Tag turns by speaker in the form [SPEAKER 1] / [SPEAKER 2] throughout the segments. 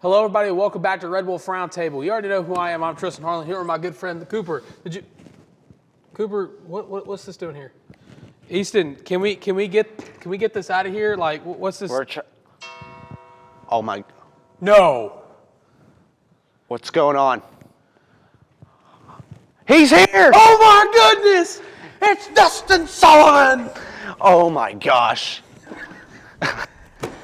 [SPEAKER 1] Hello, everybody. Welcome back to Red Wolf Roundtable. You already know who I am. I'm Tristan Harlan. Here with my good friend, Cooper. Cooper, what's this doing here? Easton, can we get this out of here? Like, what's this?
[SPEAKER 2] Oh my.
[SPEAKER 1] No.
[SPEAKER 2] What's going on? He's here!
[SPEAKER 1] Oh my goodness! It's Dustin Sullivan!
[SPEAKER 2] Oh my gosh.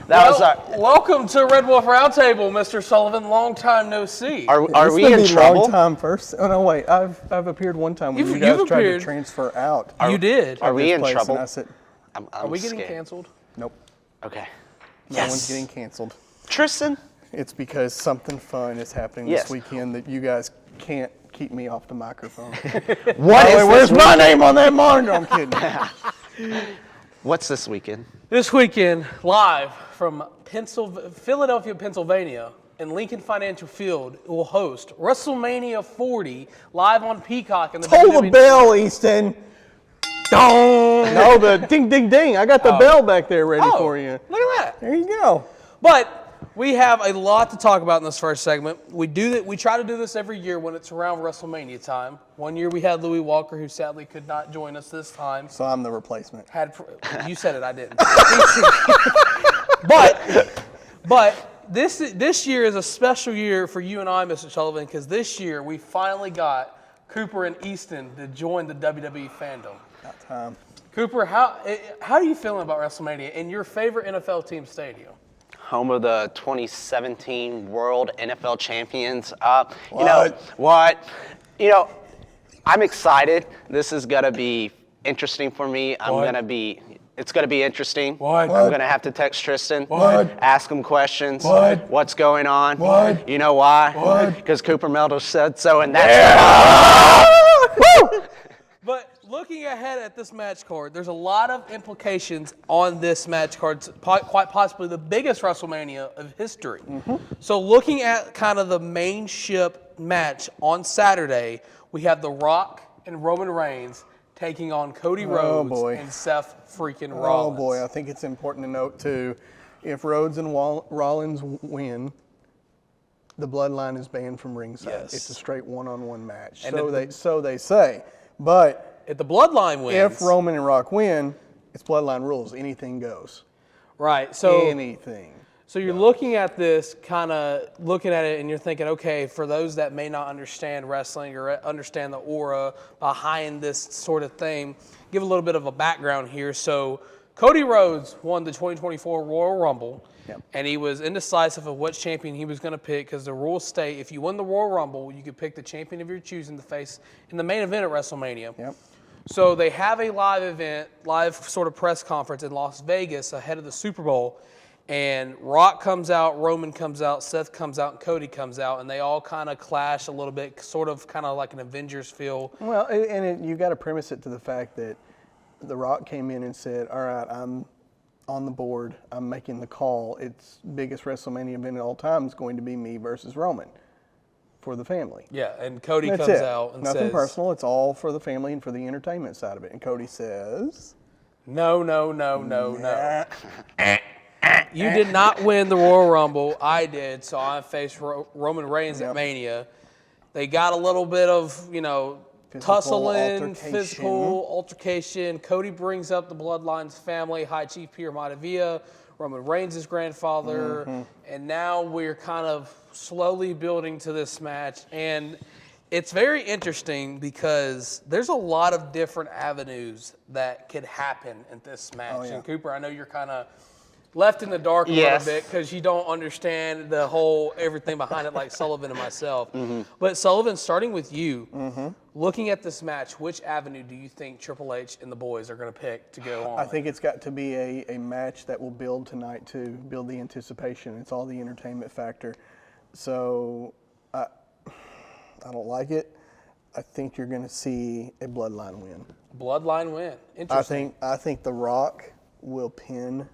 [SPEAKER 1] Welcome to Red Wolf Roundtable, Mr. Sullivan. Long time no see.
[SPEAKER 2] Are we in trouble?
[SPEAKER 3] Long time first. Oh no, wait. I've appeared one time when you guys tried to transfer out.
[SPEAKER 1] You did.
[SPEAKER 2] Are we in trouble?
[SPEAKER 3] And I said,
[SPEAKER 1] are we getting
[SPEAKER 2] scared.
[SPEAKER 1] canceled?
[SPEAKER 3] nope.
[SPEAKER 2] Okay.
[SPEAKER 3] No one's getting canceled.
[SPEAKER 2] Tristan?
[SPEAKER 3] It's because something fun is happening this weekend that you guys can't keep me off the microphone.
[SPEAKER 2] Where's
[SPEAKER 3] my name on that monitor? I'm kidding.
[SPEAKER 2] What's this weekend?
[SPEAKER 1] This weekend, live from Philadelphia, Pennsylvania, and Lincoln Financial Field will host Wrestlemania 40 live on Peacock. And
[SPEAKER 3] Hold the bell, Easton. Dong. No, the ding, ding, ding. I got the bell back there ready for you.
[SPEAKER 1] Look at that.
[SPEAKER 3] There you go.
[SPEAKER 1] But we have a lot to talk about in this first segment. We try to do this every year when it's around WrestleMania time. One year we had Louis Walker, who sadly could not join us this time.
[SPEAKER 3] So I'm the replacement.
[SPEAKER 1] You said it, I didn't. But this year is a special year for you and I, Mr. Sullivan, because this year we finally got Cooper and Easton to join the WWE fandom.
[SPEAKER 3] About time.
[SPEAKER 1] Cooper, how are you feeling about WrestleMania in your favorite NFL team stadium?
[SPEAKER 2] Home of the 2017 World NFL Champions. You know what? You know, I'm excited. This is gonna be interesting for me. It's gonna be interesting.
[SPEAKER 1] What?
[SPEAKER 2] I'm gonna have to text Tristan.
[SPEAKER 1] What?
[SPEAKER 2] Ask him questions.
[SPEAKER 1] What?
[SPEAKER 2] What's going on?
[SPEAKER 1] What?
[SPEAKER 2] You know why?
[SPEAKER 1] What?
[SPEAKER 2] Because Cooper Meldo said so, and that's
[SPEAKER 1] But looking ahead at this match card, there's a lot of implications on this match card, quite possibly the biggest WrestleMania of history. Mm-hmm. So looking at kind of the main ship match on Saturday, we have The Rock and Roman Reigns taking on Cody Rhodes and Seth freaking Rollins.
[SPEAKER 3] Oh boy, I think it's important to note too, if Rhodes and Rollins win, the bloodline is banned from ringside.
[SPEAKER 1] Yes.
[SPEAKER 3] It's a straight one-on-one match.
[SPEAKER 1] And
[SPEAKER 3] So they say. But
[SPEAKER 1] if the bloodline wins,
[SPEAKER 3] if Roman and Rock win, it's bloodline rules. Anything goes.
[SPEAKER 1] Right. So
[SPEAKER 3] anything.
[SPEAKER 1] So you're looking at this, kind of looking at it, and you're thinking, okay, for those that may not understand wrestling or understand the aura behind this sort of thing, give a little bit of a background here. So Cody Rhodes won the 2024 Royal Rumble, and he was indecisive of what champion he was going to pick because the rules state if you win the Royal Rumble, you could pick the champion of your choosing to face in the main event at WrestleMania.
[SPEAKER 3] Yep.
[SPEAKER 1] So they have a live sort of press conference in Las Vegas ahead of the Super Bowl. And Rock comes out, Roman comes out, Seth comes out, and Cody comes out, and they all kind of clash a little bit, sort of kind of like an Avengers feel.
[SPEAKER 3] Well, and you got to premise it to the fact that The Rock came in and said, all right, I'm on the board, I'm making the call. It's biggest WrestleMania event of all time is going to be me versus Roman for the family.
[SPEAKER 1] Yeah, and Cody
[SPEAKER 3] That's
[SPEAKER 1] comes
[SPEAKER 3] it.
[SPEAKER 1] out and
[SPEAKER 3] Nothing
[SPEAKER 1] says,
[SPEAKER 3] personal, it's all for the family and for the entertainment side of it. And Cody says,
[SPEAKER 1] No. You did not win the Royal Rumble. I did, so I faced Roman Reigns at Mania. They got a little bit of, tussling, physical altercation. Cody brings up the Bloodline's family, High Chief Pierre Maivia, Roman Reigns' grandfather, and now we're kind of slowly building to this match. And it's very interesting because there's a lot of different avenues that could happen in this match.
[SPEAKER 3] Oh, yeah.
[SPEAKER 1] And Cooper, I know you're kind of left in the dark a little bit because you don't understand the whole everything behind it like Sullivan and myself. Mm-hmm. But Sullivan, starting with you, looking at this match, which avenue do you think Triple H and the boys are going to pick to go on?
[SPEAKER 3] I think it's got to be a match that will build tonight too, build the anticipation. It's all the entertainment factor. So I don't like it. I think you're going to see a bloodline win.
[SPEAKER 1] Bloodline win. Interesting.
[SPEAKER 3] I think The Rock will pin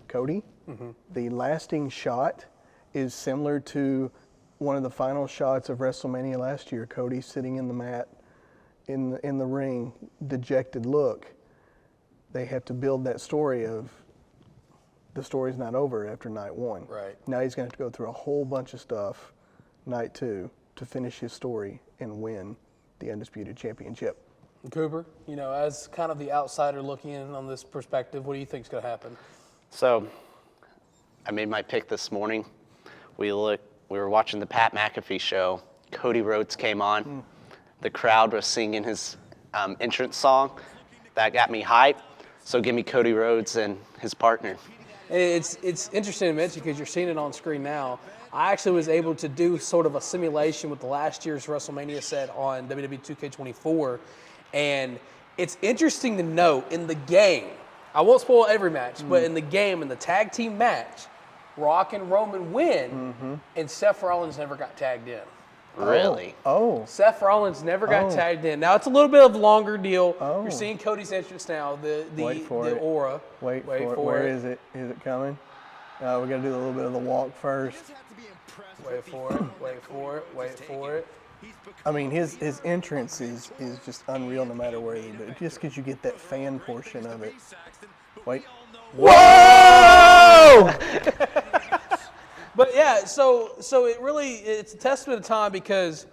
[SPEAKER 3] Cody. Mm-hmm. The lasting shot is similar to one of the final shots of WrestleMania last year. Cody sitting in the mat, in the ring, dejected look. They have to build that story of the story's not over after night 1.
[SPEAKER 1] Right.
[SPEAKER 3] Now he's going to have to go through a whole bunch of stuff night 2 to finish his story and win the Undisputed Championship.
[SPEAKER 1] Cooper, as kind of the outsider looking in on this perspective, what do you think is going to happen?
[SPEAKER 2] So, I made my pick this morning. We were watching the Pat McAfee show. Cody Rhodes came on. The crowd was singing his entrance song. That got me hyped. So give me Cody Rhodes and his partner.
[SPEAKER 1] It's interesting to mention because you're seeing it on screen now. I actually was able to do sort of a simulation with the last year's WrestleMania set on WWE 2K24. And it's interesting to note in the game, I won't spoil every match, but in the game, in the tag team match, Rock and Roman win, and Seth Rollins never got tagged in.
[SPEAKER 2] Really?
[SPEAKER 3] Oh.
[SPEAKER 1] Seth Rollins never got tagged in. Now, it's a little bit of a longer deal.
[SPEAKER 3] Oh.
[SPEAKER 1] You're seeing Cody's entrance now, the aura.
[SPEAKER 3] Wait for it. Where is it? Is it coming? We got to do a little bit of the walk first.
[SPEAKER 1] Wait for it. Wait for it. Wait for it.
[SPEAKER 3] I mean, his entrance is just unreal no matter where you do it. Just because you get that fan portion of it. Wait.
[SPEAKER 1] Whoa! But yeah, so it's a testament of time because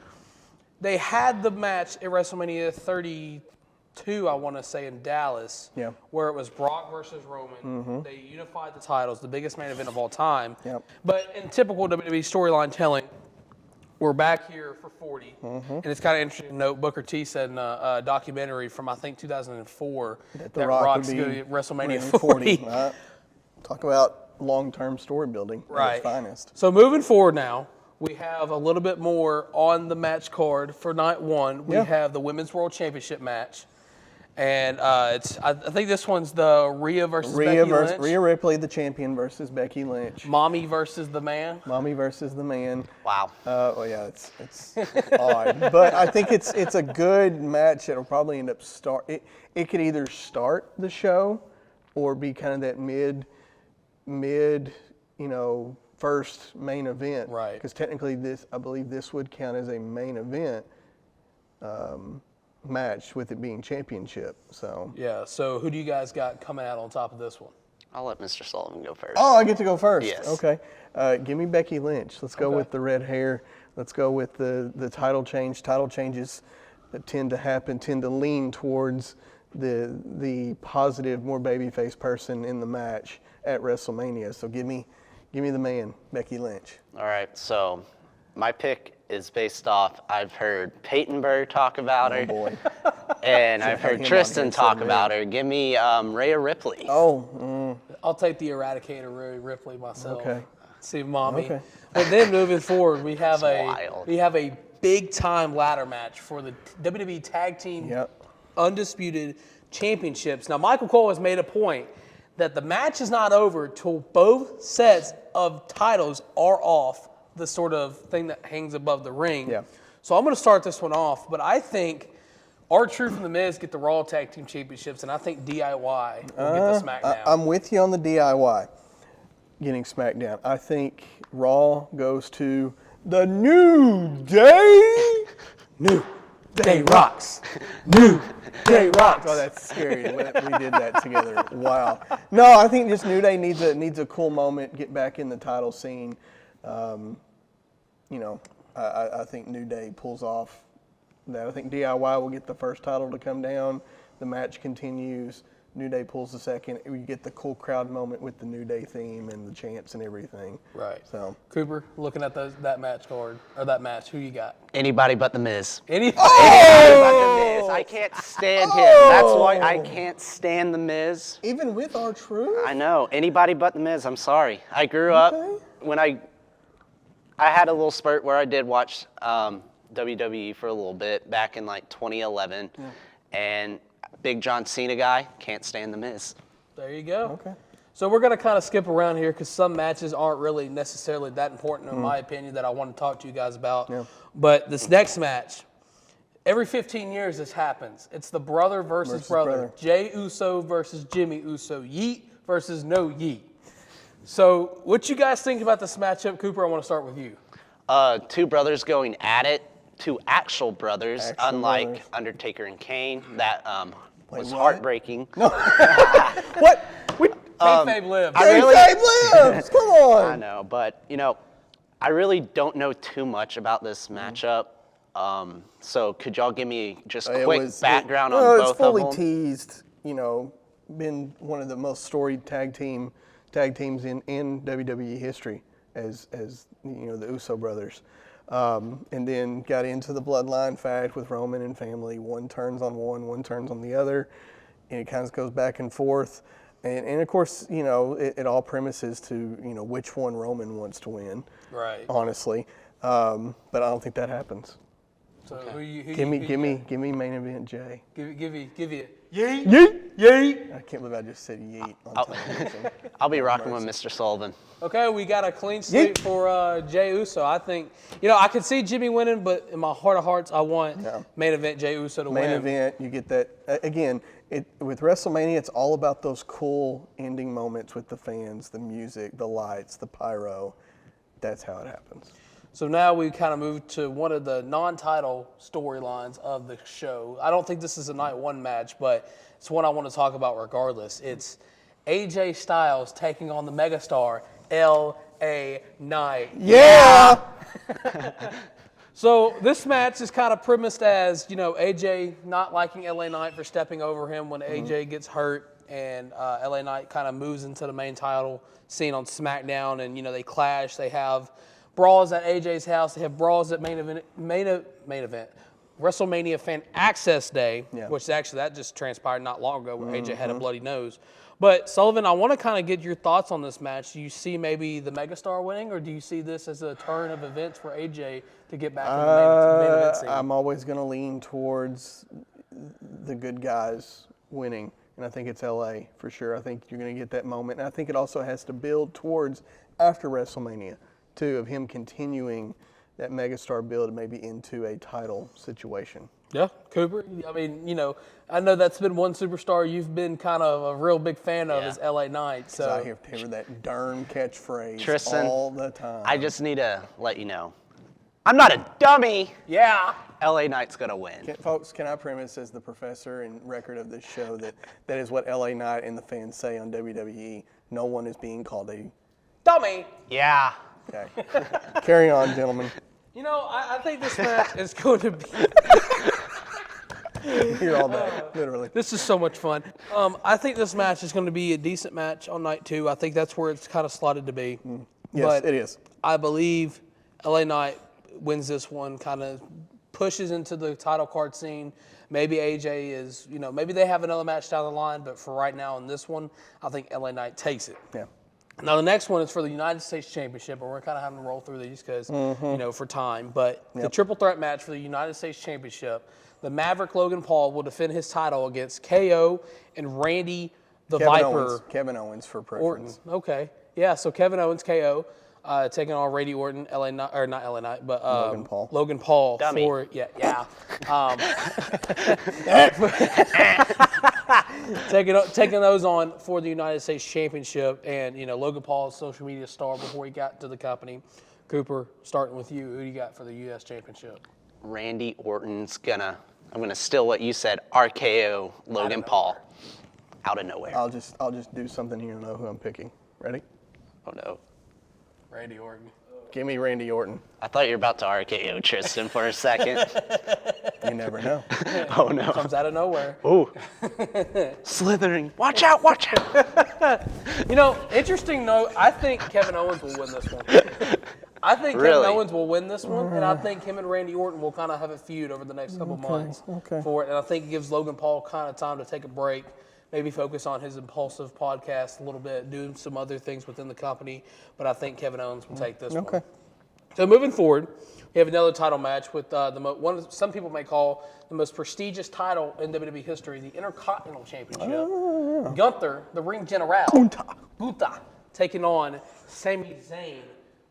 [SPEAKER 1] they had the match at WrestleMania 32, I want to say, in Dallas, where it was Brock versus Roman. They unified the titles, the biggest main event of all time.
[SPEAKER 3] Yep.
[SPEAKER 1] But in typical WWE storyline telling, we're back here for 40, and it's kind of interesting to note Booker T said in a documentary from, I think, 2004 that Rock's going to be at WrestleMania 40.
[SPEAKER 3] Right. Talk about long-term story building at its finest.
[SPEAKER 1] So moving forward now, we have a little bit more on the match card for night 1. We have the Women's World Championship match. And I think this one's the Rhea versus Becky Lynch.
[SPEAKER 3] Rhea Ripley, the champion, versus Becky Lynch.
[SPEAKER 1] Mommy versus the man.
[SPEAKER 3] Mommy versus the man.
[SPEAKER 2] Wow.
[SPEAKER 3] Well, yeah, it's odd, but I think it's a good match that'll probably end up It could either start the show, or be kind of that mid, first main event.
[SPEAKER 1] Right.
[SPEAKER 3] Because technically, I believe this would count as a main event. Match with it being championship. So
[SPEAKER 1] So who do you guys got coming out on top of this one?
[SPEAKER 2] I'll let Mr. Sullivan go first.
[SPEAKER 3] Oh, I get to go first.
[SPEAKER 2] Yes.
[SPEAKER 3] Okay. Give me Becky Lynch. Let's go with the red hair. Let's go with the title change. Title changes that tend to lean towards the positive, more babyface person in the match at WrestleMania. So give me the man, Becky Lynch.
[SPEAKER 2] All right. So my pick is based off, I've heard Peyton Burr talk about her.
[SPEAKER 3] Boy.
[SPEAKER 2] And I've heard Tristan talk about her. Give me Rhea Ripley.
[SPEAKER 1] I'll take the Eradicator Rhea Ripley myself.
[SPEAKER 3] Okay.
[SPEAKER 1] See Mommy.
[SPEAKER 3] Okay.
[SPEAKER 1] But then moving forward, we have
[SPEAKER 2] wild.
[SPEAKER 1] a big time ladder match for the WWE Tag Team Undisputed Championships. Now Michael Cole has made a point that the match is not over till both sets of titles are off the sort of thing that hangs above the ring.
[SPEAKER 3] Yeah.
[SPEAKER 1] So I'm going to start this one off, but I think R-Truth and The Miz get the Raw Tag Team Championships, and I think DIY will get the SmackDown.
[SPEAKER 3] I'm with you on the DIY getting SmackDown. I think Raw goes to the New Day.
[SPEAKER 1] New Day rocks. New Day rocks.
[SPEAKER 3] Oh, that's scary. We did that together. Wow. No, I think just New Day needs a cool moment, get back in the title scene. I think New Day pulls off that. I think DIY will get the first title to come down. The match continues. New Day pulls the second. We get the cool crowd moment with the New Day theme and the chants and everything.
[SPEAKER 1] Right.
[SPEAKER 3] So
[SPEAKER 1] Cooper, looking at that match card or that match, who you got?
[SPEAKER 2] Anybody but The Miz.
[SPEAKER 1] Anybody
[SPEAKER 2] but The Miz. I can't stand him. That's why I can't stand The Miz.
[SPEAKER 3] even with R-Truth?
[SPEAKER 2] I know. Anybody but The Miz. I'm sorry. I grew up when I had a little spurt where I did watch WWE for a little bit back in like 2011, and big John Cena guy, can't stand The Miz.
[SPEAKER 1] There you go.
[SPEAKER 3] Okay.
[SPEAKER 1] So we're going to kind of skip around here because some matches aren't really necessarily that important in my opinion that I want to talk to you guys about.
[SPEAKER 3] Yeah.
[SPEAKER 1] But this next match, every 15 years this happens. It's the brother versus brother. Jey Uso versus Jimmy Uso. Yeet versus no Yeet. So what you guys think about this matchup? Cooper, I want to start with you.
[SPEAKER 2] Two brothers going at it. Two actual brothers, unlike
[SPEAKER 3] brothers.
[SPEAKER 2] Undertaker and Kane. That was
[SPEAKER 3] what?
[SPEAKER 2] heartbreaking.
[SPEAKER 3] What?
[SPEAKER 1] Kayfabe lives.
[SPEAKER 3] Kayfabe lives. Come on.
[SPEAKER 2] I know, but I really don't know too much about this matchup. So could y'all give me just quick background on both of them?
[SPEAKER 3] It's fully teased. Been one of the most storied tag teams in WWE history as the Uso brothers. And then got into the bloodline fact with Roman and family. One turns on one turns on the other, and it kind of goes back and forth. And of course, it all premises to which one Roman wants to win.
[SPEAKER 1] Right.
[SPEAKER 3] Honestly, but I don't think that happens.
[SPEAKER 1] So who
[SPEAKER 3] Give me main event Jay.
[SPEAKER 1] Give you.
[SPEAKER 3] Yeet. Yeet. Yeet. I can't believe I just said yeet on television.
[SPEAKER 2] I'll be rocking with Mr. Sullivan.
[SPEAKER 1] Okay, we got a clean sweep for Jey Uso. I think, I could see Jimmy winning, but in my heart of hearts, I want main event Jey Uso to win.
[SPEAKER 3] Main event, you get that. Again, with WrestleMania, it's all about those cool ending moments with the fans, the music, the lights, the pyro. That's how it happens.
[SPEAKER 1] So now we kind of move to one of the non-title storylines of the show. I don't think this is a night one match, but it's one I want to talk about regardless. It's AJ Styles taking on the megastar LA Knight.
[SPEAKER 3] Yeah!
[SPEAKER 1] So this match is kind of premised as, AJ not liking LA Knight for stepping over him when AJ gets hurt, and LA Knight kind of moves into the main title scene on SmackDown, and, they clash. They have brawls at AJ's house. They have brawls at main event WrestleMania Fan Access Day, which actually that just transpired not long ago where AJ had a bloody nose. But Sullivan, I want to kind of get your thoughts on this match. Do you see maybe the megastar winning, or do you see this as a turn of events for AJ to get back in the main event scene?
[SPEAKER 3] I'm always going to lean towards the good guys winning, and I think it's LA for sure. I think you're going to get that moment, and I think it also has to build towards after WrestleMania, too, of him continuing that megastar build maybe into a title situation.
[SPEAKER 1] Yeah, Cooper. I mean, I know that's been one superstar you've been kind of a real big fan of is LA Knight. So
[SPEAKER 3] I hear that darn catchphrase
[SPEAKER 2] Tristan,
[SPEAKER 3] all the time.
[SPEAKER 2] I just need to let you know, I'm not a dummy.
[SPEAKER 1] Yeah.
[SPEAKER 2] LA Knight's going to win.
[SPEAKER 3] Folks, can I premise as the professor and record of this show that is what LA Knight and the fans say on WWE. No one is being called a
[SPEAKER 1] dummy.
[SPEAKER 2] Yeah.
[SPEAKER 3] Okay. Carry on, gentlemen.
[SPEAKER 1] I think this match is going to be...
[SPEAKER 3] Hear all that, literally.
[SPEAKER 1] This is so much fun. I think this match is going to be a decent match on night 2. I think that's where it's kind of slotted to be.
[SPEAKER 3] Yes,
[SPEAKER 1] but
[SPEAKER 3] it is.
[SPEAKER 1] I believe LA Knight wins this one, kind of pushes into the title card scene. Maybe AJ is, maybe they have another match down the line, but for right now in this one, I think LA Knight takes it. Yeah. Now, the next one is for the United States Championship, and we're kind of having to roll through these because, for time. But the triple threat match for the United States Championship, the Maverick Logan Paul will defend his title against KO and Randy Viper.
[SPEAKER 3] Kevin Owens for preference.
[SPEAKER 1] Orton. Okay. Yeah, so Kevin Owens, KO, taking on Randy Orton, not LA Knight, but Logan Paul.
[SPEAKER 2] Dummy.
[SPEAKER 1] For, taking those on for the United States Championship, and Logan Paul's social media star before he got to the company. Cooper, starting with you, who do you got for the U.S. Championship?
[SPEAKER 2] Randy Orton's I'm gonna steal what you said, RKO Logan Paul, out of nowhere.
[SPEAKER 3] I'll just do something here and know who I'm picking. Ready?
[SPEAKER 2] Oh no.
[SPEAKER 1] Randy Orton.
[SPEAKER 3] Give me Randy Orton.
[SPEAKER 2] I thought you were about to RKO Tristan for a second.
[SPEAKER 3] You never know.
[SPEAKER 2] Oh no.
[SPEAKER 1] Comes out of nowhere.
[SPEAKER 2] Ooh. Slithering. Watch out, watch out.
[SPEAKER 1] Interesting note, I think Kevin Owens will win this one. I think
[SPEAKER 2] Really?
[SPEAKER 1] Kevin Owens will win this one, and I think him and Randy Orton will kind of have a feud over the next couple months for it. And I think it gives Logan Paul kind of time to take a break, maybe focus on his impulsive podcast a little bit, doing some other things within the company. But I think Kevin Owens will take this one. So moving forward, we have another title match with one some people may call the most prestigious title in WWE history, the Intercontinental Championship. Gunther, the Ring General, Gunther, taking on Sami Zayn.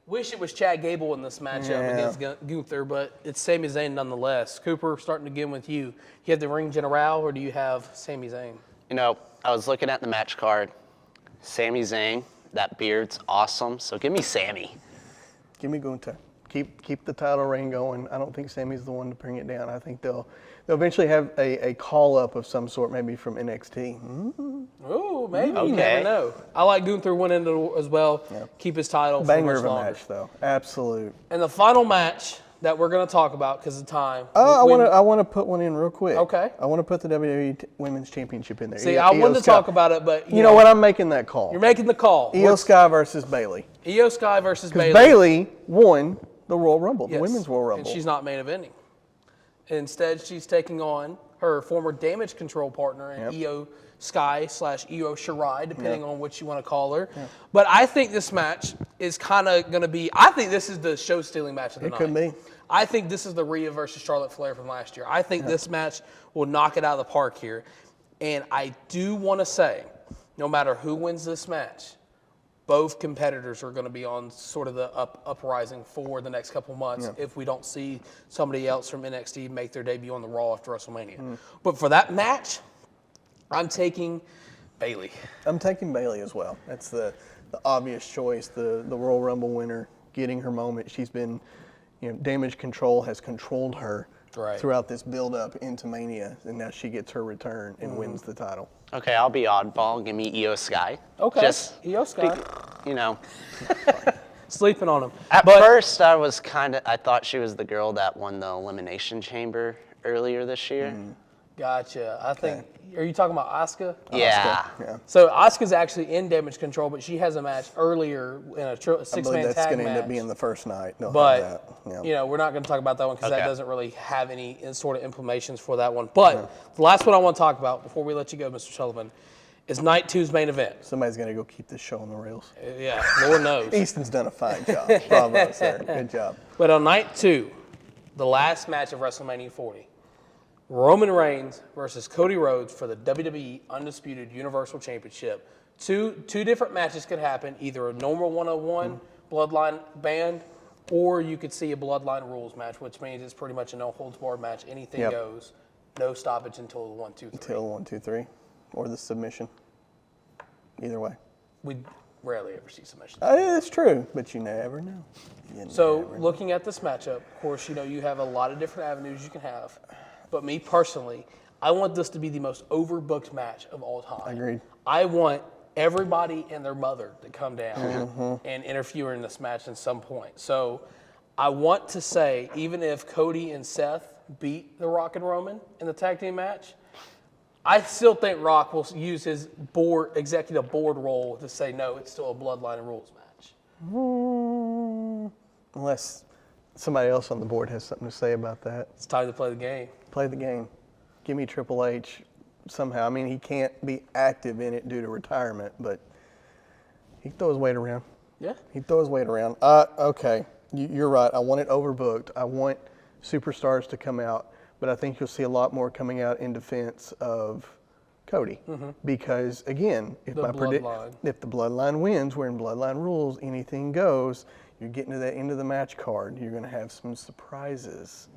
[SPEAKER 1] Wish it was Chad Gable in this matchup against Gunther, but it's Sami Zayn nonetheless. Cooper, starting again with you. You have the Ring General, or do you have Sami Zayn?
[SPEAKER 2] I was looking at the match card. Sami Zayn, that beard's awesome, so give me Sammy.
[SPEAKER 3] Give me Gunther. keep the title reign going. I don't think Sammy's the one to bring it down. I think they'll eventually have a call up of some sort, maybe from NXT.
[SPEAKER 1] Ooh, maybe.
[SPEAKER 2] Okay.
[SPEAKER 1] You never know. I like Gunther winning as well. Yep. Keep his title
[SPEAKER 3] Banger
[SPEAKER 1] for
[SPEAKER 3] of
[SPEAKER 1] much
[SPEAKER 3] a
[SPEAKER 1] longer.
[SPEAKER 3] match, though. Absolute.
[SPEAKER 1] And the final match that we're going to talk about because of time.
[SPEAKER 3] I want to put one in real quick.
[SPEAKER 1] Okay.
[SPEAKER 3] I want to put the WWE Women's Championship in there.
[SPEAKER 1] See, I wanted to talk about it, but
[SPEAKER 3] you know what? I'm making that call.
[SPEAKER 1] You're making the call.
[SPEAKER 3] Io Sky versus Bayley.
[SPEAKER 1] Io Sky versus Bayley.
[SPEAKER 3] Bayley won the Royal Rumble, the Women's Royal Rumble.
[SPEAKER 1] And she's not main eventing. Instead, she's taking on her former Damage Control partner in Io Sky / Io Shirai, depending on what you want to call her. Yep. But I think this match is kind of going to be, I think this is the show-stealing match of the night.
[SPEAKER 3] It could be.
[SPEAKER 1] I think this is the Rhea versus Charlotte Flair from last year. I think this match will knock it out of the park here. And I do want to say, no matter who wins this match, both competitors are going to be on sort of the uprising for the next couple months if we don't see somebody else from NXT make their debut on the Raw after WrestleMania. But for that match, I'm taking Bayley.
[SPEAKER 3] I'm taking Bayley as well. That's the obvious choice, the Royal Rumble winner, getting her moment. She's been, Damage Control has controlled her throughout this build-up into Mania, and now she gets her return and wins the title.
[SPEAKER 2] Okay, I'll be oddball. Give me Io Sky.
[SPEAKER 1] Okay,
[SPEAKER 2] Just,
[SPEAKER 1] Io Sky.
[SPEAKER 2] Sleeping
[SPEAKER 1] on him.
[SPEAKER 2] At first, I thought she was the girl that won the Elimination Chamber earlier this year.
[SPEAKER 1] Gotcha. I think, are you talking about Asuka?
[SPEAKER 2] Yeah.
[SPEAKER 1] So Asuka's actually in Damage Control, but she has a match earlier in a six-man tag match.
[SPEAKER 3] I believe that's going to end up being the first night.
[SPEAKER 1] But, we're not going to talk about that one because that doesn't really have any sort of implications for that one. But the last one I want to talk about before we let you go, Mr. Sullivan, is Night 2's main event.
[SPEAKER 3] Somebody's going to go keep this show on the rails.
[SPEAKER 1] Yeah, Lord knows.
[SPEAKER 3] Easton's done a fine job. Bravo, sir. Good job.
[SPEAKER 1] But on Night 2, the last match of WrestleMania 40, Roman Reigns versus Cody Rhodes for the WWE Undisputed Universal Championship. Two different matches could happen, either a normal 101 Bloodline band, or you could see a Bloodline rules match, which means it's pretty much a no-holds-barred match. Anything goes, no stoppage until the 1, 2, 3.
[SPEAKER 3] Until 1, 2, 3, or the submission. Either way.
[SPEAKER 1] We rarely ever see submissions.
[SPEAKER 3] It's true, but you never know.
[SPEAKER 1] Looking at this matchup, of course, you have a lot of different avenues you can have. But me personally, I want this to be the most overbooked match of all time.
[SPEAKER 3] Agreed.
[SPEAKER 1] I want everybody and their mother to come down and interfere in this match at some point. So I want to say, even if Cody and Seth beat The Rock and Roman in the tag team match, I still think Rock will use his executive board role to say, no, it's still a Bloodline and rules match.
[SPEAKER 3] Unless somebody else on the board has something to say about that.
[SPEAKER 1] It's time to play the game.
[SPEAKER 3] Play the game. Give me Triple H somehow. I mean, he can't be active in it due to retirement, but he can throw his weight around.
[SPEAKER 1] Yeah.
[SPEAKER 3] He throws his weight around. Okay, you're right. I want it overbooked. I want superstars to come out, but I think you'll see a lot more coming out in defense of Cody. Because, again, if the Bloodline wins, we're in Bloodline rules, anything goes. You're getting to that end of the match card. You're going to have some surprises.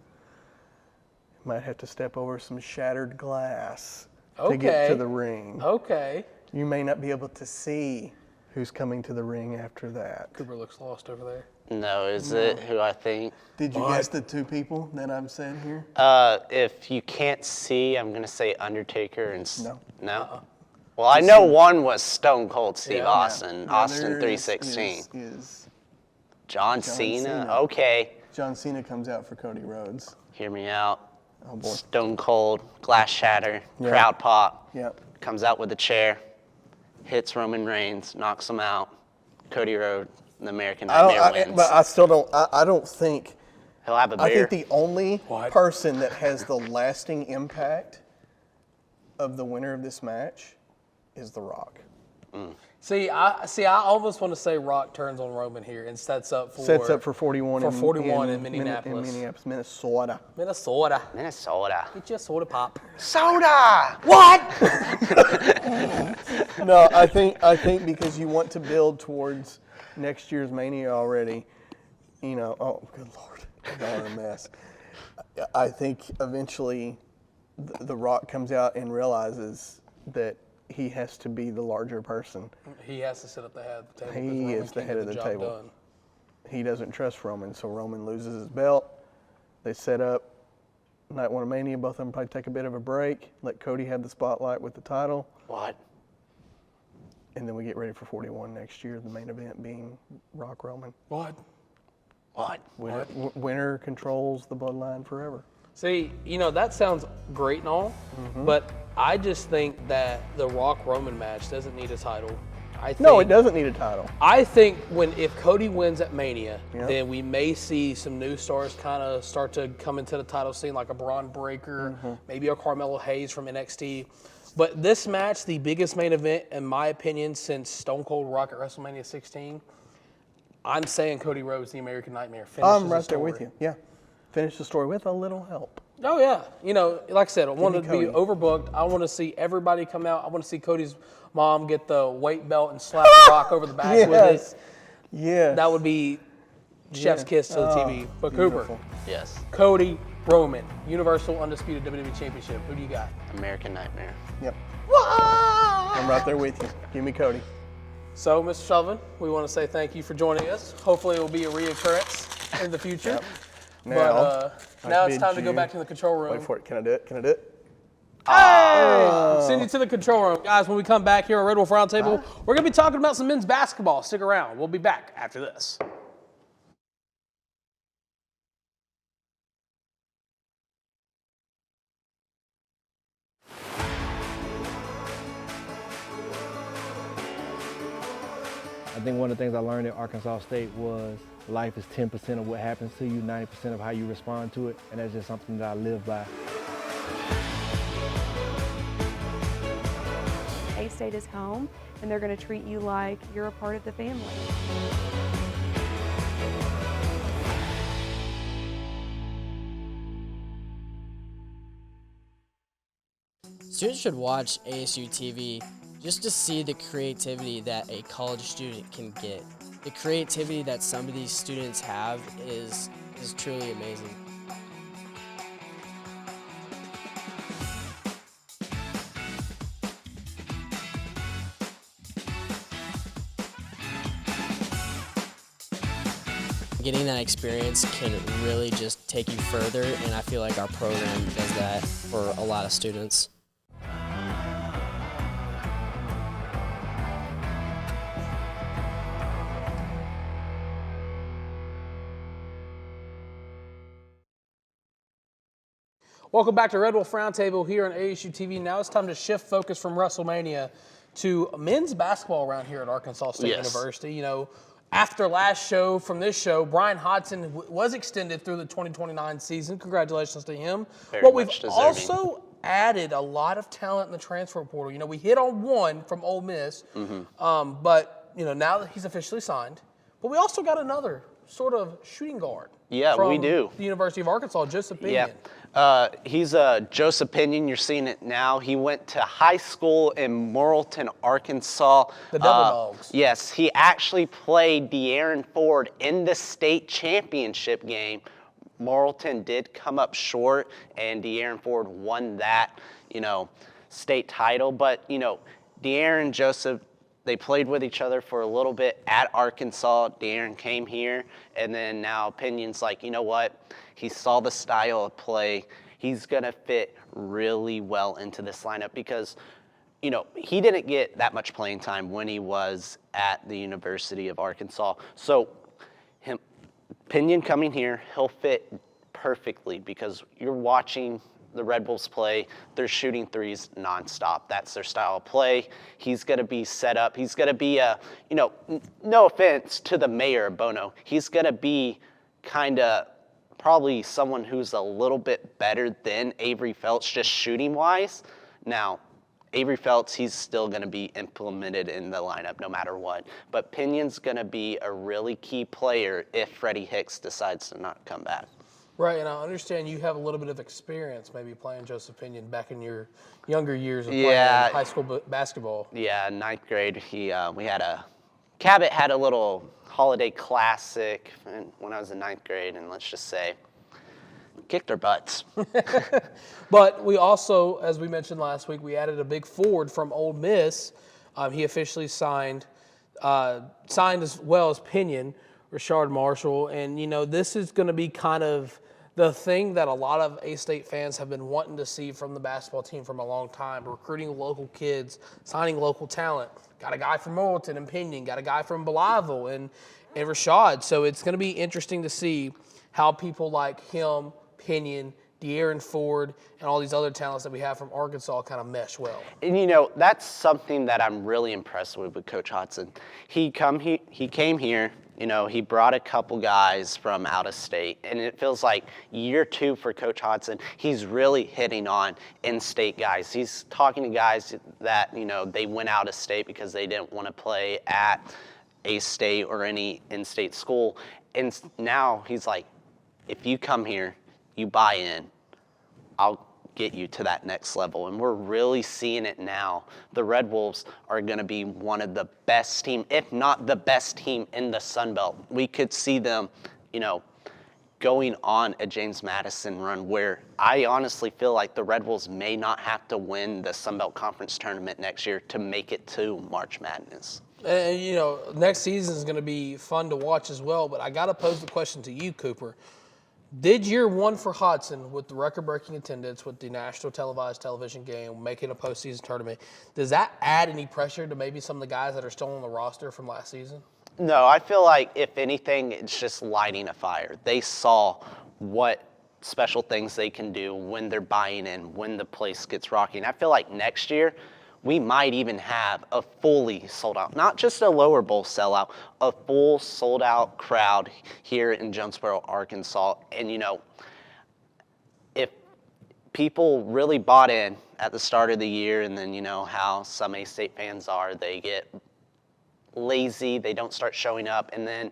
[SPEAKER 3] Might have to step over some shattered glass to get to the ring.
[SPEAKER 1] Okay.
[SPEAKER 3] You may not be able to see who's coming to the ring after that.
[SPEAKER 1] Cooper looks lost over there.
[SPEAKER 2] No, is it who I think?
[SPEAKER 3] Did you guess the two people that I've said here?
[SPEAKER 2] If you can't see, I'm going to say Undertaker and...
[SPEAKER 3] No?
[SPEAKER 2] Well, I know one was Stone Cold Steve Austin, Austin 316.
[SPEAKER 3] Is
[SPEAKER 2] John Cena? Okay.
[SPEAKER 3] John Cena comes out for Cody Rhodes.
[SPEAKER 2] Hear me out.
[SPEAKER 3] Oh, boy.
[SPEAKER 2] Stone Cold, glass shatter, crowd pop.
[SPEAKER 3] Yep.
[SPEAKER 2] Comes out with a chair, hits Roman Reigns, knocks him out. Cody Rhodes, the American Nightmare wins.
[SPEAKER 3] But I still don't. I don't think.
[SPEAKER 2] He'll have a beer.
[SPEAKER 3] I think the only person that has the lasting impact of the winner of this match is The Rock.
[SPEAKER 1] See, I almost want to say Rock turns on Roman here and sets up for
[SPEAKER 3] 41
[SPEAKER 1] in Minneapolis.
[SPEAKER 3] Minnesota.
[SPEAKER 1] Get your soda pop.
[SPEAKER 2] Soda!
[SPEAKER 1] What?
[SPEAKER 3] No, I think because you want to build towards next year's Mania already. Oh, good Lord, y'all are a mess. I think eventually The Rock comes out and realizes that he has to be the larger person.
[SPEAKER 1] He has to sit at the head of the table.
[SPEAKER 3] He is the head of the table. he doesn't trust Roman, so Roman loses his belt. They set up Night 1 of Mania. Both of them probably take a bit of a break, let Cody have the spotlight with the title.
[SPEAKER 2] What?
[SPEAKER 3] And then we get ready for 41 next year, the main event being Rock Roman.
[SPEAKER 1] What?
[SPEAKER 3] Winner controls the bloodline forever.
[SPEAKER 1] See, that sounds great and all, but I just think that the Rock Roman match doesn't need a title.
[SPEAKER 3] No, it doesn't need a title.
[SPEAKER 1] I think if Cody wins at Mania, then we may see some new stars kind of start to come into the title scene, like a Braun Breaker, maybe a Carmelo Hayes from NXT. But this match, the biggest main event, in my opinion, since Stone Cold Rock at WrestleMania 16, I'm saying Cody Rhodes, the American Nightmare, finishes
[SPEAKER 3] I'm right there with you. Yeah. Finish the story with a little help.
[SPEAKER 1] Oh, yeah. Like I said, I want to be overbooked. I want to see everybody come out. I want to see Cody's mom get the weight belt and slap Rock over the back with it.
[SPEAKER 3] Yes.
[SPEAKER 1] That would be chef's kiss to the TV. But
[SPEAKER 3] beautiful.
[SPEAKER 1] Cooper.
[SPEAKER 2] Yes.
[SPEAKER 1] Cody Roman, Universal Undisputed WWE Championship. Who do you got?
[SPEAKER 2] American Nightmare.
[SPEAKER 3] Yep. I'm right there with you. Give me Cody.
[SPEAKER 1] So, Mr. Sullivan, we want to say thank you for joining us. Hopefully it will be a reoccurrence in the future.
[SPEAKER 3] Yep.
[SPEAKER 1] Now it's time to go back to the control room.
[SPEAKER 3] Wait for it. Can I do it?
[SPEAKER 1] Hey! Send you to the control room. Guys, when we come back here at Red Wolf Roundtable, we're going to be talking about some men's basketball. Stick around. We'll be back after this.
[SPEAKER 4] I think one of the things I learned at Arkansas State was life is 10% of what happens to you, 90% of how you respond to it, and that's just something that I live by.
[SPEAKER 5] A-State is home, and they're going to treat you like you're a part of the family.
[SPEAKER 6] Students should watch ASU-TV just to see the creativity that a college student can get. The creativity that some of these students have is truly amazing. Getting that experience can really just take you further, and I feel like our program does that for a lot of students.
[SPEAKER 1] Welcome back to Red Wolf Roundtable here on ASU-TV. Now it's time to shift focus from WrestleMania to men's basketball around here at Arkansas State University. After last show from this show, Brian Hodson was extended through the 2029 season. Congratulations to him. But we've also added a lot of talent in the transfer portal. We hit on one from Ole Miss, but now that he's officially signed. But we also got another sort of shooting guard.
[SPEAKER 2] Yeah,
[SPEAKER 1] from
[SPEAKER 2] we do.
[SPEAKER 1] The University of Arkansas, Joseph Pinion.
[SPEAKER 2] Yeah. He's Joseph Pinion. You're seeing it now. He went to high school in Morrilton, Arkansas.
[SPEAKER 1] The Devil Dogs.
[SPEAKER 2] Yes, he actually played De'Aaron Ford in the state championship game. Morrilton did come up short, and De'Aaron Ford won that, state title. But, De'Aaron and Joseph, they played with each other for a little bit at Arkansas. De'Aaron came here, and then now Pinion's like, you know what? He saw the style of play. He's going to fit really well into this lineup because, he didn't get that much playing time when he was at the University of Arkansas. So Pinion coming here, he'll fit perfectly because you're watching the Red Wolves play. They're shooting threes nonstop. That's their style of play. He's going to be set up. He's going to be no offense to the mayor, Bono. He's going to be kind of probably someone who's a little bit better than Avery Felts just shooting-wise. Now, Avery Felts, he's still going to be implemented in the lineup no matter what. But Pinion's going to be a really key player if Freddie Hicks decides to not come back.
[SPEAKER 1] Right, and I understand you have a little bit of experience maybe playing Joseph Pinion back in your younger years of playing high school basketball.
[SPEAKER 2] Yeah, ninth grade, Cabot had a little holiday classic when I was in ninth grade, and let's just say, kicked our butts.
[SPEAKER 1] But we also, as we mentioned last week, we added a big forward from Ole Miss. He officially signed as well as Pinion. Rashard Marshall. And, this is going to be kind of the thing that a lot of A-State fans have been wanting to see from the basketball team from a long time, recruiting local kids, signing local talent. Got a guy from Morrilton and Pinion, got a guy from Believille and Rashad. So it's going to be interesting to see how people like him, Pinion, De'Aaron Ford, and all these other talents that we have from Arkansas kind of mesh well.
[SPEAKER 2] And, that's something that I'm really impressed with Coach Hodson. He came here. He brought a couple guys from out of state, and it feels like year 2 for Coach Hodson, he's really hitting on in-state guys. He's talking to guys that, they went out of state because they didn't want to play at A-State or any in-state school. And now he's like, if you come here, you buy in, I'll get you to that next level. And we're really seeing it now. The Red Wolves are going to be one of the best team, if not the best team in the Sun Belt. We could see them, going on a James Madison run where I honestly feel like the Red Wolves may not have to win the Sun Belt Conference tournament next year to make it to March Madness.
[SPEAKER 1] And, next season is going to be fun to watch as well. But I got to pose the question to you, Cooper. Did year 1 for Hodson, with the record-breaking attendance, with the national televised television game, making a postseason tournament, does that add any pressure to maybe some of the guys that are still on the roster from last season?
[SPEAKER 2] No, I feel like if anything, it's just lighting a fire. They saw what special things they can do when they're buying in, when the place gets rocking. I feel like next year, we might even have a fully sold out, not just a lower bowl sellout, a full sold out crowd here in Jonesboro, Arkansas. And, if people really bought in at the start of the year, and then, how some A-State fans are, they get lazy, they don't start showing up, and then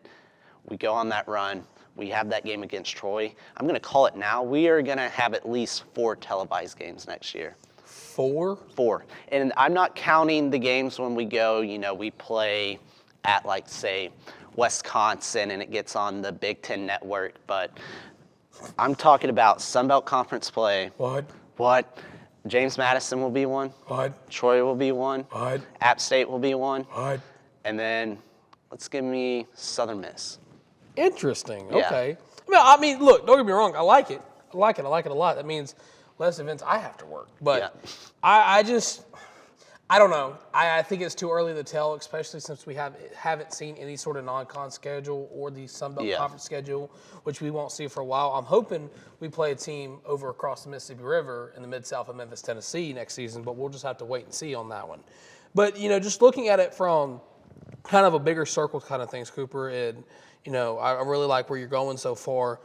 [SPEAKER 2] we go on that run. We have that game against Troy. I'm going to call it now. We are going to have at least 4 televised games next year.
[SPEAKER 1] 4?
[SPEAKER 2] 4. And I'm not counting the games when we go, we play at, like, say, Wisconsin and it gets on the Big Ten Network. But I'm talking about Sun Belt Conference play. What? James Madison will be one. Troy will be one. App State will be one. And then let's give me Southern Miss.
[SPEAKER 1] Interesting.
[SPEAKER 2] Yeah.
[SPEAKER 1] Okay. I mean, look, don't get me wrong. I like it. I like it a lot. That means less events I have to work. But
[SPEAKER 2] Yeah.
[SPEAKER 1] I don't know. I think it's too early to tell, especially since we haven't seen any sort of non-con schedule or the Sun Belt Conference schedule, which we won't see for a while. I'm hoping we play a team over across the Mississippi River in the Mid-South of Memphis, Tennessee next season, but we'll just have to wait and see on that one. But, just looking at it from kind of a bigger circle kind of things, Cooper, and, I really like where you're going so far.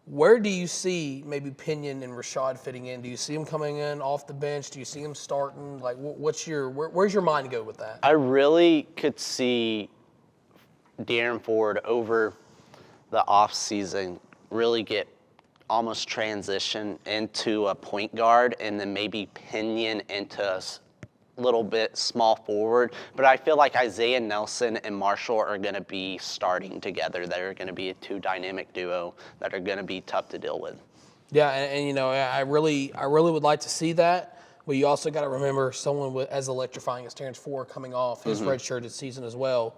[SPEAKER 1] Where do you see maybe Pinion and Rashad fitting in? Do you see him coming in off the bench? Do you see him starting? Like, where's your mind go with that?
[SPEAKER 2] I really could see De'Aaron Ford over the offseason really get almost transition into a point guard and then maybe Pinion into a little bit small forward. But I feel like Isaiah Nelson and Marshall are going to be starting together. They're going to be a 2 dynamic duo that are going to be tough to deal with.
[SPEAKER 1] Yeah, and I really would like to see that. But you also got to remember someone as electrifying as Terrence Ford coming off his redshirted season as well.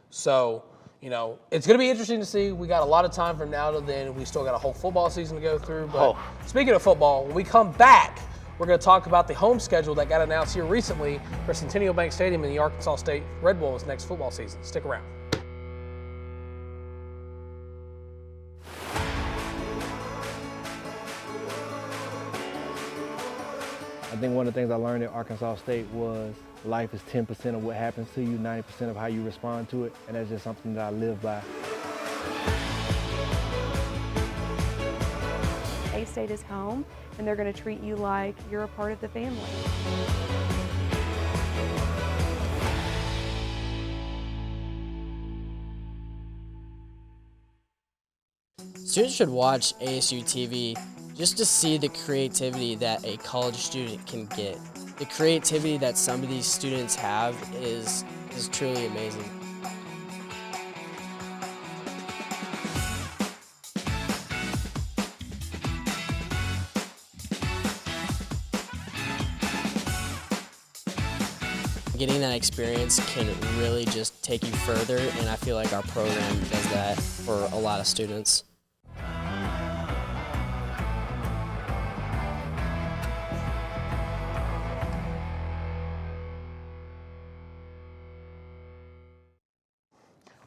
[SPEAKER 1] So, it's going to be interesting to see. We got a lot of time from now to then. We still got a whole football season to go through. But Speaking of football, when we come back, we're going to talk about the home schedule that got announced here recently for Centennial Bank Stadium in the Arkansas State Red Wolves next football season. Stick around.
[SPEAKER 4] I think one of the things I learned at Arkansas State was life is 10% of what happens to you, 90% of how you respond to it, and that's just something that I live by.
[SPEAKER 5] A-State is home, and they're going to treat you like you're a part of the family.
[SPEAKER 6] Students should watch ASU-TV just to see the creativity that a college student can get. The creativity that some of these students have is truly amazing. Getting that experience can really just take you further, and I feel like our program does that for a lot of students.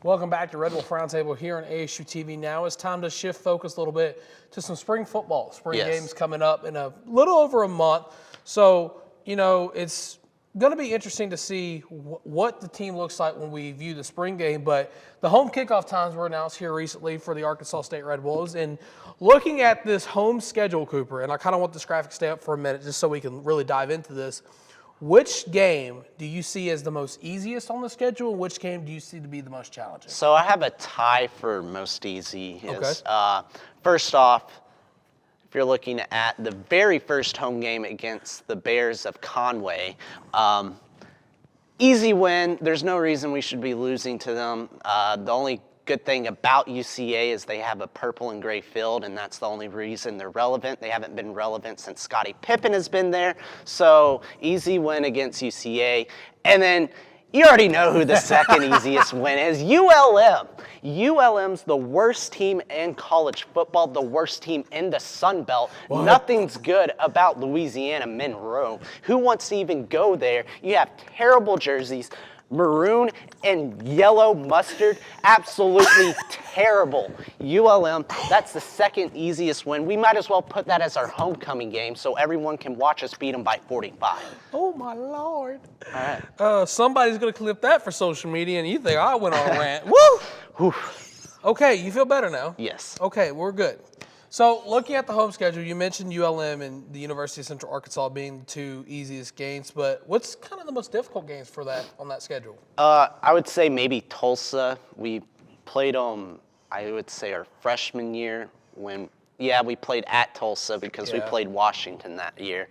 [SPEAKER 1] Welcome back to Red Wolf Roundtable here on ASU-TV. Now it's time to shift focus a little bit to some spring football. Spring games coming up in a little over a month. So, it's going to be interesting to see what the team looks like when we view the spring game. But the home kickoff times were announced here recently for the Arkansas State Red Wolves. And looking at this home schedule, Cooper, and I kind of want this graphic to stay up for a minute just so we can really dive into this. Which game do you see as the most easiest on the schedule, and which game do you see to be the most challenging?
[SPEAKER 2] So I have a tie for most easy.
[SPEAKER 1] Okay.
[SPEAKER 2] First off, if you're looking at the very first home game against the Bears of Conway, easy win. There's no reason we should be losing to them. The only good thing about UCA is they have a purple and gray field, and that's the only reason they're relevant. They haven't been relevant since Scottie Pippen has been there. So easy win against UCA. And then you already know who the second easiest win is, ULM. ULM's the worst team in college football, the worst team in the Sun Belt. What? Nothing's good about Louisiana Monroe. Who wants to even go there? You have terrible jerseys. Maroon and yellow mustard, absolutely terrible. ULM, that's the second easiest win. We might as well put that as our homecoming game so everyone can watch us beat them by 45.
[SPEAKER 1] Oh, my Lord.
[SPEAKER 2] All right.
[SPEAKER 1] Somebody's going to clip that for social media, and you think I went on a rant. Woo!
[SPEAKER 2] Whew.
[SPEAKER 1] Okay, you feel better now?
[SPEAKER 2] Yes.
[SPEAKER 1] Okay, we're good. So, looking at the home schedule, you mentioned ULM and the University of Central Arkansas being the two easiest games, but what's kind of the most difficult games for that on that schedule?
[SPEAKER 2] I would say maybe Tulsa. We played them, I would say, our freshman year when, we played at Tulsa because we played Washington that year.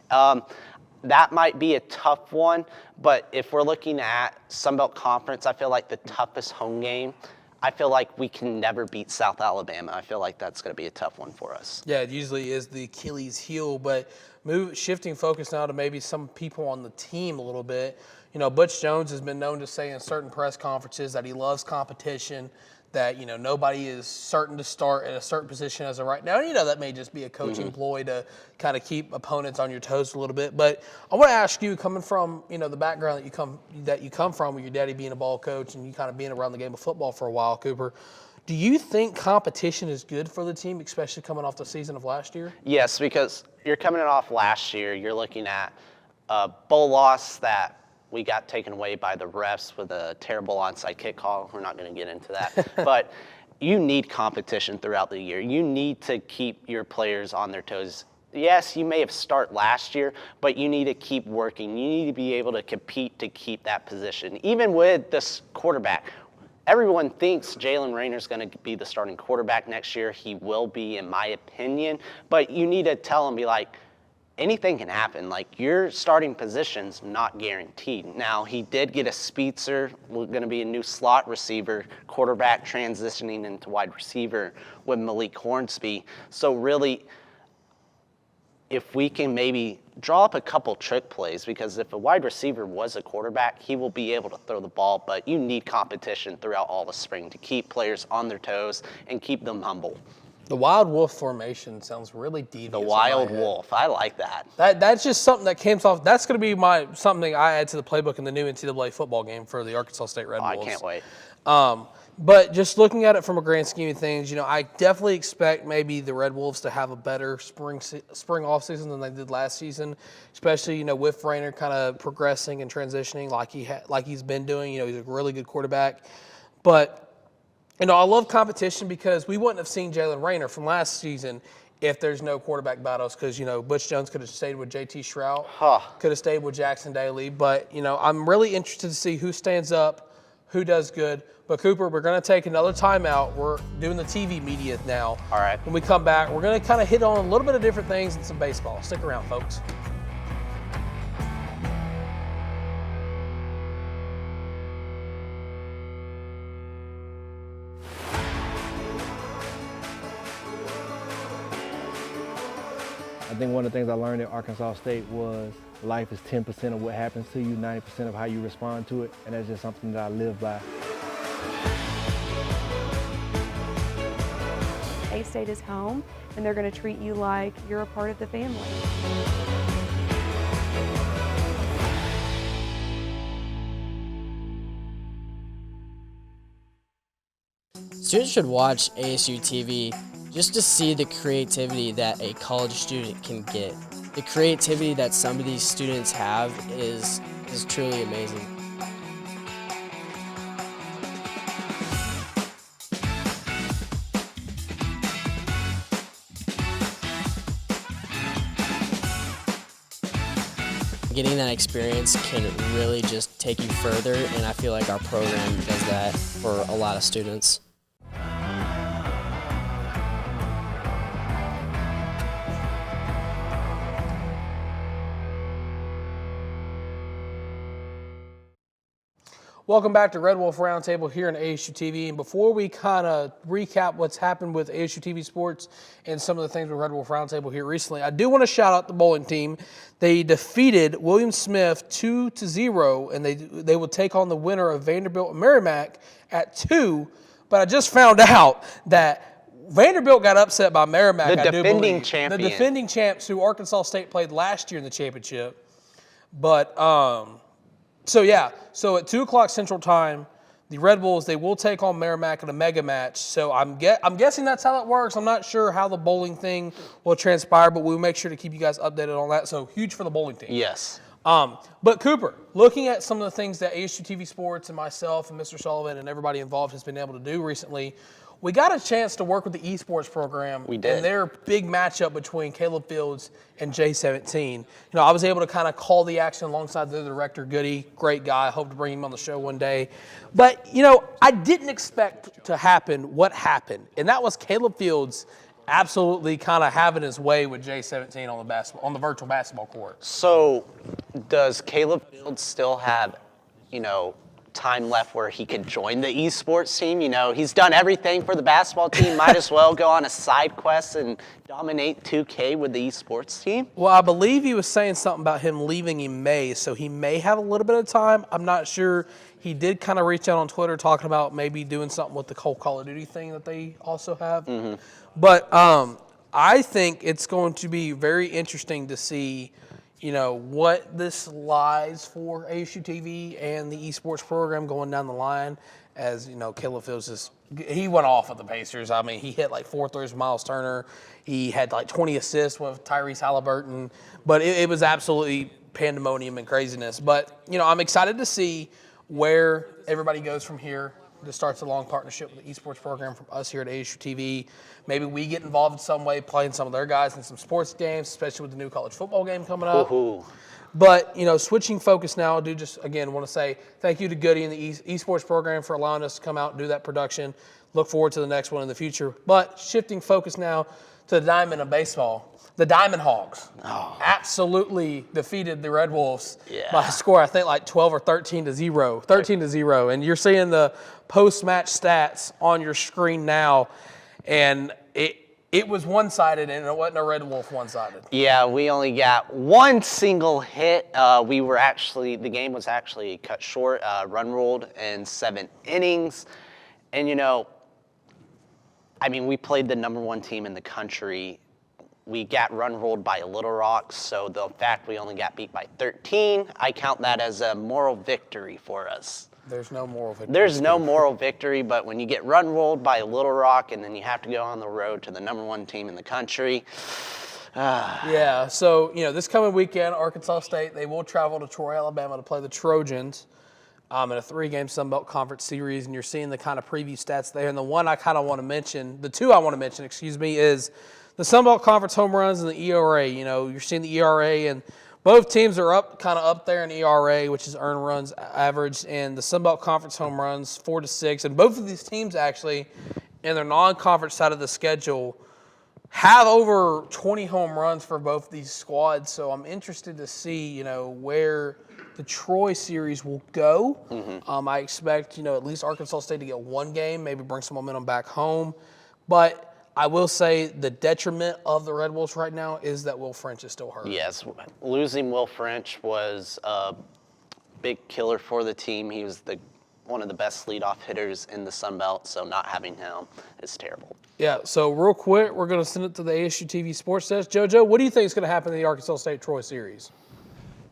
[SPEAKER 2] That might be a tough one, but if we're looking at Sun Belt Conference, I feel like the toughest home game, I feel like we can never beat South Alabama. I feel like that's going to be a tough one for us.
[SPEAKER 1] Yeah, it usually is the Achilles heel, but shifting focus now to maybe some people on the team a little bit. Butch Jones has been known to say in certain press conferences that he loves competition, that, nobody is certain to start at a certain position as of right now. And, that may just be a coaching ploy to kind of keep opponents on your toes a little bit. But I want to ask you, coming from, the background that you come from with your daddy being a ball coach and you kind of being around the game of football for a while, Cooper, do you think competition is good for the team, especially coming off the season of last year?
[SPEAKER 2] Yes, because you're coming off last year. You're looking at a bowl loss that we got taken away by the refs with a terrible onside kick call. We're not going to get into that. But you need competition throughout the year. You need to keep your players on their toes. Yes, you may have started last year, but you need to keep working. You need to be able to compete to keep that position. Even with this quarterback, everyone thinks Jalen Raynor's going to be the starting quarterback next year. He will be, in my opinion. But you need to tell him, be like, anything can happen. Like, your starting position's not guaranteed. Now, he did get a speedster. We're going to be a new slot receiver, quarterback transitioning into wide receiver with Malik Hornsby. So really, if we can maybe draw up a couple trick plays, because if a wide receiver was a quarterback, he will be able to throw the ball, but you need competition throughout all the spring to keep players on their toes and keep them humble.
[SPEAKER 1] The Wild Wolf formation sounds really devious.
[SPEAKER 2] The Wild Wolf. I like that.
[SPEAKER 1] That's just something that came off. That's going to be something I add to the playbook in the new NCAA football game for the Arkansas State Red Wolves.
[SPEAKER 2] I can't wait.
[SPEAKER 1] But just looking at it from a grand scheme of things, I definitely expect maybe the Red Wolves to have a better spring off season than they did last season, especially with Rayner kind of progressing and transitioning like he's been doing. He's a really good quarterback, but. I love competition because we wouldn't have seen Jalen Rayner from last season if there's no quarterback battles because, Butch Jones could have stayed with J.T. Shrout, could have stayed with Jackson Daly. But, I'm really interested to see who stands up, who does good. But, Cooper, we're going to take another timeout. We're doing the TV media now.
[SPEAKER 2] All right.
[SPEAKER 1] When we come back, we're going to kind of hit on a little bit of different things and some baseball. Stick around, folks.
[SPEAKER 4] I think one of the things I learned at Arkansas State was life is 10% of what happens to you, 90% of how you respond to it, and that's just something that I live by.
[SPEAKER 5] A-State is home, and they're going to treat you like you're a part of the family.
[SPEAKER 6] Students should watch ASU-TV just to see the creativity that a college student can get. The creativity that some of these students have is truly amazing. Getting that experience can really just take you further, and I feel like our program does that for a lot of students.
[SPEAKER 1] Welcome back to Red Wolf Roundtable here on ASU-TV. And before we kind of recap what's happened with ASU-TV Sports and some of the things with Red Wolf Roundtable here recently, I do want to shout out the bowling team. They defeated William Smith 2-0, and they will take on the winner of Vanderbilt and Merrimack at 2. But I just found out that Vanderbilt got upset by Merrimack,
[SPEAKER 2] The
[SPEAKER 1] I do
[SPEAKER 2] defending
[SPEAKER 1] believe.
[SPEAKER 2] champion.
[SPEAKER 1] The defending champs who Arkansas State played last year in the championship. But, so at 2 o'clock Central Time, the Red Wolves, they will take on Merrimack in a mega match. So I'm guessing that's how it works. I'm not sure how the bowling thing will transpire, but we'll make sure to keep you guys updated on that. So huge for the bowling team.
[SPEAKER 2] Yes.
[SPEAKER 1] But Cooper, looking at some of the things that ASU-TV Sports and myself and Mr. Sullivan and everybody involved has been able to do recently, we got a chance to work with the esports program.
[SPEAKER 2] We did.
[SPEAKER 1] And their big matchup between Caleb Fields and J17. I was able to kind of call the action alongside the director, Goody. Great guy. I hope to bring him on the show one day. But, I didn't expect to happen what happened. And that was Caleb Fields absolutely kind of having his way with J17 on the virtual basketball court.
[SPEAKER 2] So does Caleb Fields still have, time left where he could join the esports team? He's done everything for the basketball team. Might as well go on a side quest and dominate 2K with the esports team.
[SPEAKER 1] Well, I believe he was saying something about him leaving in May, so he may have a little bit of time. I'm not sure. He did kind of reach out on Twitter talking about maybe doing something with the whole Call of Duty thing that they also have. Mm-hmm. But I think it's going to be very interesting to see what this lies for ASU-TV and the esports program going down the line. As Caleb Fields he went off at the Pacers. I mean, he hit like 4 threes with Miles Turner. He had like 20 assists with Tyrese Halliburton. But it was absolutely pandemonium and craziness. But, I'm excited to see where everybody goes from here. This starts a long partnership with the esports program from us here at ASU-TV. Maybe we get involved in some way, playing some of their guys in some sports games, especially with the new college football game coming up.
[SPEAKER 2] Ooh.
[SPEAKER 1] But, switching focus now, I do just, again, want to say thank you to Goody and the esports program for allowing us to come out and do that production. Look forward to the next one in the future. But shifting focus now to the diamond of baseball. The Diamond Hogs absolutely defeated the Red Wolves by a score, I think, like 12 or 13-0. 13-0. And you're seeing the post-match stats on your screen now. And it was one-sided, and it wasn't a Red Wolf one-sided.
[SPEAKER 2] Yeah, we only got one single hit. The game was actually cut short, run ruled in 7 innings. And, we played the number 1 team in the country. We got run rolled by Little Rock, so the fact we only got beat by 13, I count that as a moral victory for us.
[SPEAKER 1] There's no moral victory.
[SPEAKER 2] There's no moral victory, but when you get run rolled by Little Rock and then you have to go on the road to the number 1 team in the country.
[SPEAKER 1] Yeah, so, this coming weekend, Arkansas State, they will travel to Troy, Alabama to play the Trojans in a 3-game Sun Belt Conference series, and you're seeing the kind of preview stats there. And the one I kind of want to mention, the two I want to mention, is the Sun Belt Conference home runs and the ERA. You're seeing the ERA, and both teams are up there in ERA, which is earned runs average, and the Sun Belt Conference home runs 4-6. And both of these teams actually, in their non-conference side of the schedule, have over 20 home runs for both these squads. So I'm interested to see, where the Troy series will go. Mm-hmm. I expect, at least Arkansas State to get 1 game, maybe bring some momentum back home. But I will say the detriment of the Red Wolves right now is that Will French is still hurt.
[SPEAKER 2] Yes, losing Will French was a big killer for the team. He was one of the best leadoff hitters in the Sun Belt, so not having him is terrible.
[SPEAKER 1] Yeah, so real quick, we're going to send it to the ASU-TV Sports Desk. JoJo, what do you think is going to happen in the Arkansas State-Troy series?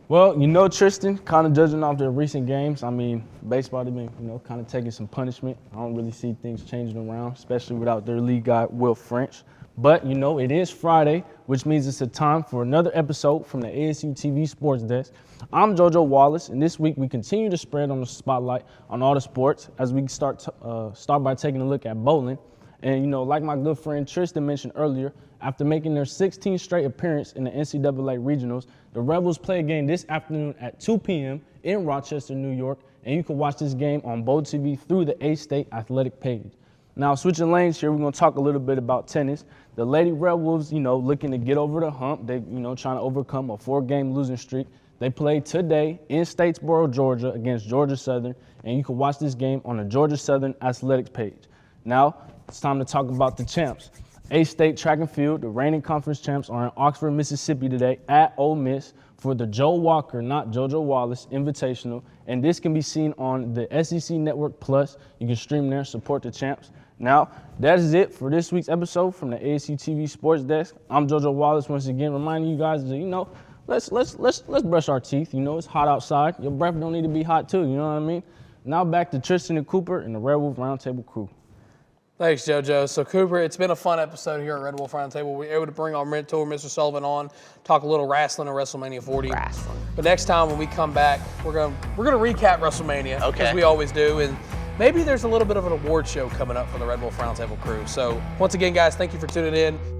[SPEAKER 7] Well, Tristan, kind of judging off the recent games, I mean, baseball, they've been, kind of taking some punishment. I don't really see things changing around, especially without their lead guy, Will French. But, it is Friday, which means it's a time for another episode from the ASU-TV Sports Desk. I'm JoJo Wallace, and this week we continue to spread on the spotlight on all the sports as we start by taking a look at bowling. And, like my good friend Tristan mentioned earlier, after making their 16th straight appearance in the NCAA Regionals, the Rebels play a game this afternoon at 2 p.m. in Rochester, New York, and you can watch this game on Bowl TV through the A-State Athletic page. Now, switching lanes here, we're going to talk a little bit about tennis. The Lady Red Wolves, looking to get over the hump. They, trying to overcome a 4-game losing streak. They play today in Statesboro, Georgia, against Georgia Southern, and you can watch this game on the Georgia Southern Athletics page. Now, it's time to talk about the champs. A-State Track and Field, the reigning conference champs, are in Oxford, Mississippi today at Ole Miss for the Joe Walker, not JoJo Wallace, Invitational, and this can be seen on the SEC Network Plus. You can stream there, support the champs. Now, that is it for this week's episode from the ASU-TV Sports Desk. I'm JoJo Wallace once again, reminding you guys that, let's brush our teeth. It's hot outside. Your breath don't need to be hot too, you know what I mean? Now back to Tristan and Cooper and the Red Wolf Roundtable crew.
[SPEAKER 1] Thanks, JoJo. So, Cooper, it's been a fun episode here at Red Wolf Roundtable. We were able to bring our mentor, Mr. Sullivan, on, talk a little wrestling and WrestleMania 40. But next time when we come back, we're gonna recap WrestleMania, as we always do, and maybe there's a little bit of an award show coming up for the Red Wolf Roundtable crew. So, once again, guys, thank you for tuning in.